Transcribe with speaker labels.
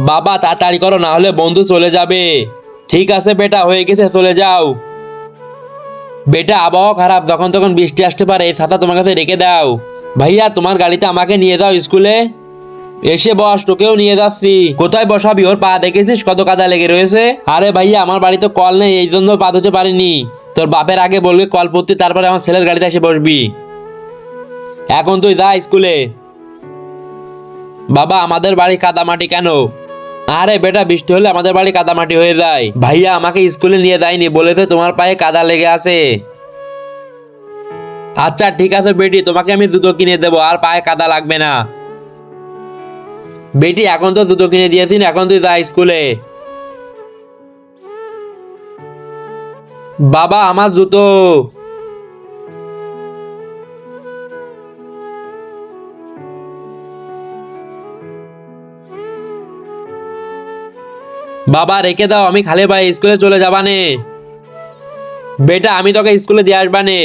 Speaker 1: বাবা তাড়াতাড়ি করো, না হলে বন্ধু চলে যাবে। ঠিক আছে বেটা, হয়ে গেছে, চলে যাও। বেটা আবহাওয়া খারাপ, যখন তখন বৃষ্টি আসতে পারে, এই ছাতা তোমার কাছে রেখে দাও। ভাইয়া তোমার গাড়িতে আমাকে নিয়ে যাও স্কুলে। এসে বস, তোকেও নিয়ে যাচ্ছি। কোথায় বসাবি? ওর পা দেখেছিস কত কাদা লেগে রয়েছে। আরে ভাইয়া আমার বাড়িতে কল নেই, এই জন্য পা ধুতে পারিনি। তোর বাপের আগে বলবি কল পড়তে, তারপরে আমার ছেলের গাড়িতে এসে বসবি। এখন তুই যা স্কুলে। বাবা আমাদের বাড়ি কাদামাটি কেন? আরে বেটা বৃষ্টি হলে আমাদের বাড়ি কাদামাটি হয়ে যায়। ভাইয়া আমাকে স্কুলে নিয়ে যায়নি, বলেছে তোমার পায়ে কাদা লেগে আছে। আচ্ছা ঠিক আছে বেটি, তোমাকে আমি জুতো কিনে দেবো, আর পায়ে কাদা লাগবে না। বেটি এখন তো জুতো কিনে দিয়েছি, এখন তুই যা স্কুলে। বাবা আমার জুতো। বাবা রেখে দাও, আমি খালি পায়ে স্কুলে চলে যাবানে। বেটা আমি তোকে স্কুলে দিয়ে আসবানে।